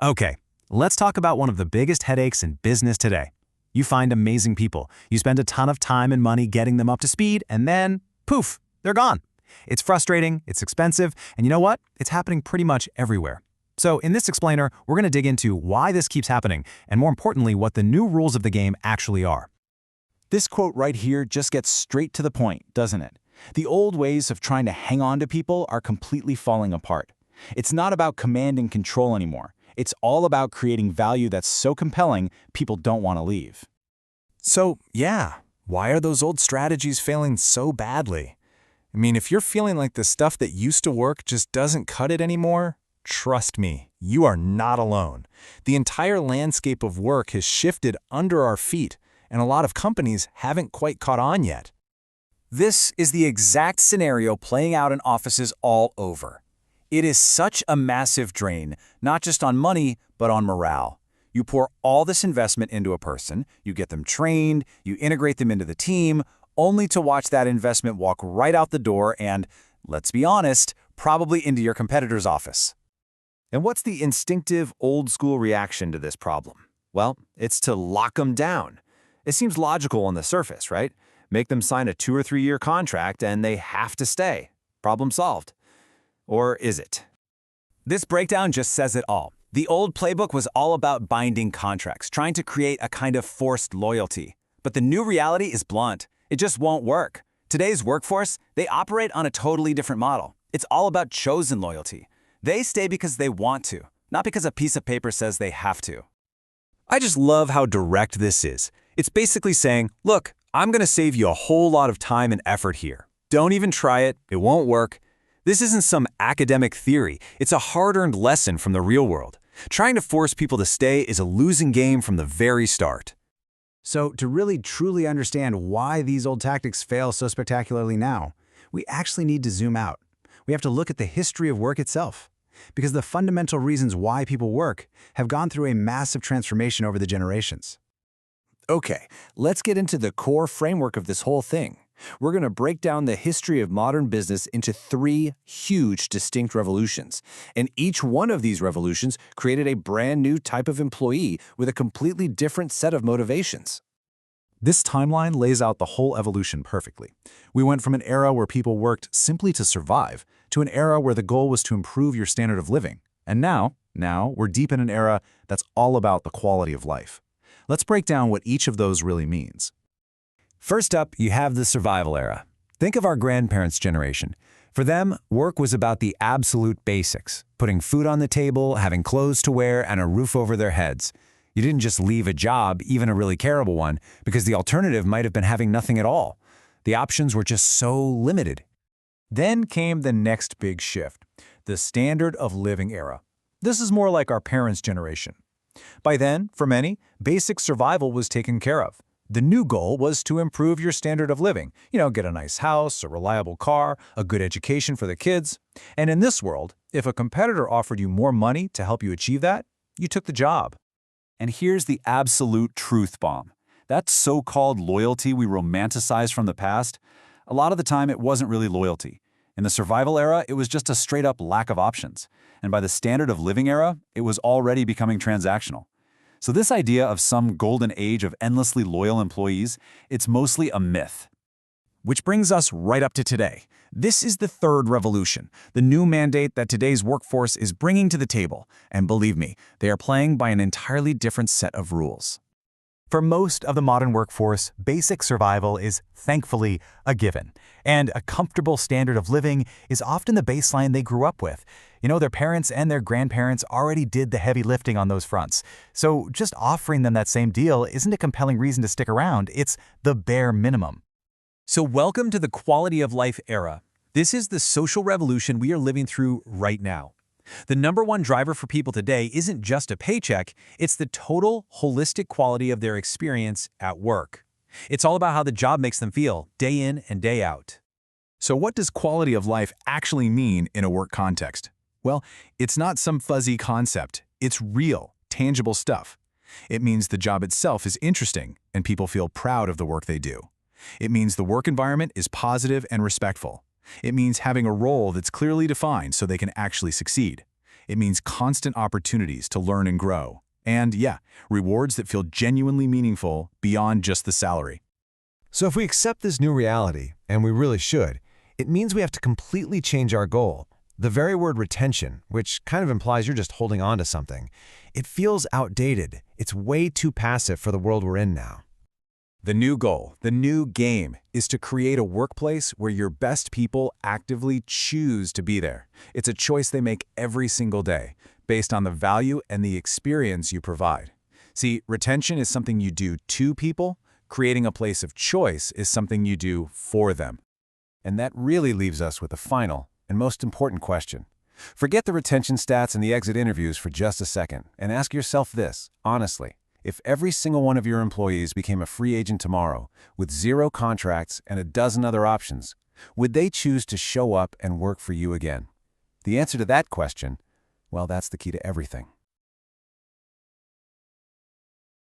Okay, let's talk about one of the biggest headaches in business today. You find amazing people, you spend a ton of time and money getting them up to speed, and then, poof, they're gone. It's frustrating, it's expensive, and you know what? It's happening pretty much everywhere. So in this explainer, we're going to dig into why this keeps happening, and more importantly, what the new rules of the game actually are. This quote right here just gets straight to the point, doesn't it? The old ways of trying to hang on to people are completely falling apart. It's not about command and control anymore. It's all about creating value that's so compelling, people don't want to leave. So, yeah, why are those old strategies failing so badly? I mean, if you're feeling like the stuff that used to work just doesn't cut it anymore, trust me, you are not alone. The entire landscape of work has shifted under our feet, and a lot of companies haven't quite caught on yet. This is the exact scenario playing out in offices all over. It is such a massive drain, not just on money, but on morale. You pour all this investment into a person, you get them trained, you integrate them into the team, only to watch that investment walk right out the door and, let's be honest, probably into your competitor's office. And what's the instinctive, old-school reaction to this problem? Well, it's to lock them down. It seems logical on the surface, right? Make them sign a 2- or 3-year contract and they have to stay. Problem solved. Or is it? This breakdown just says it all. The old playbook was all about binding contracts, trying to create a kind of forced loyalty. But the new reality is blunt. It just won't work. Today's workforce, they operate on a totally different model. It's all about chosen loyalty. They stay because they want to, not because a piece of paper says they have to. I just love how direct this is. It's basically saying, look, I'm going to save you a whole lot of time and effort here. Don't even try it. It won't work. This isn't some academic theory. It's a hard-earned lesson from the real world. Trying to force people to stay is a losing game from the very start. So to really truly understand why these old tactics fail so spectacularly now, we actually need to zoom out. We have to look at the history of work itself, because the fundamental reasons why people work have gone through a massive transformation over the generations. Okay, let's get into the core framework of this whole thing. We're going to break down the history of modern business into 3 huge distinct revolutions, and each one of these revolutions created a brand new type of employee with a completely different set of motivations. This timeline lays out the whole evolution perfectly. We went from an era where people worked simply to survive to an era where the goal was to improve your standard of living. And now we're deep in an era that's all about the quality of life. Let's break down what each of those really means. First up, you have the survival era. Think of our grandparents' generation. For them, work was about the absolute basics, putting food on the table, having clothes to wear, and a roof over their heads. You didn't just leave a job, even a really terrible one, because the alternative might have been having nothing at all. The options were just so limited. Then came the next big shift, the standard of living era. This is more like our parents' generation. By then, for many, basic survival was taken care of. The new goal was to improve your standard of living. Get a nice house, a reliable car, a good education for the kids. And in this world, if a competitor offered you more money to help you achieve that, you took the job. And here's the absolute truth bomb. That so-called loyalty we romanticize from the past, a lot of the time it wasn't really loyalty. In the survival era, it was just a straight-up lack of options. And by the standard of living era, it was already becoming transactional. So this idea of some golden age of endlessly loyal employees, it's mostly a myth. Which brings us right up to today. This is the third revolution, the new mandate that today's workforce is bringing to the table. And believe me, they are playing by an entirely different set of rules. For most of the modern workforce, basic survival is thankfully a given. And a comfortable standard of living is often the baseline they grew up with. Their parents and their grandparents already did the heavy lifting on those fronts. So just offering them that same deal isn't a compelling reason to stick around. It's the bare minimum. So welcome to the quality of life era. This is the social revolution we are living through right now. The number one driver for people today isn't just a paycheck, it's the total, holistic quality of their experience at work. It's all about how the job makes them feel, day in and day out. So what does quality of life actually mean in a work context? Well, it's not some fuzzy concept. It's real, tangible stuff. It means the job itself is interesting and people feel proud of the work they do. It means the work environment is positive and respectful. It means having a role that's clearly defined so they can actually succeed. It means constant opportunities to learn and grow. And yeah, rewards that feel genuinely meaningful beyond just the salary. So if we accept this new reality, and we really should, it means we have to completely change our goal. The very word retention, which kind of implies you're just holding on to something, it feels outdated. It's way too passive for the world we're in now. The new goal, the new game, is to create a workplace where your best people actively choose to be there. It's a choice they make every single day, based on the value and the experience you provide. See, retention is something you do to people. Creating a place of choice is something you do for them. And that really leaves us with the final and most important question. Forget the retention stats and the exit interviews for just a second, and ask yourself this, honestly. If every single one of your employees became a free agent tomorrow, with 0 contracts and a dozen other options, would they choose to show up and work for you again? The answer to that question, well, that's the key to everything.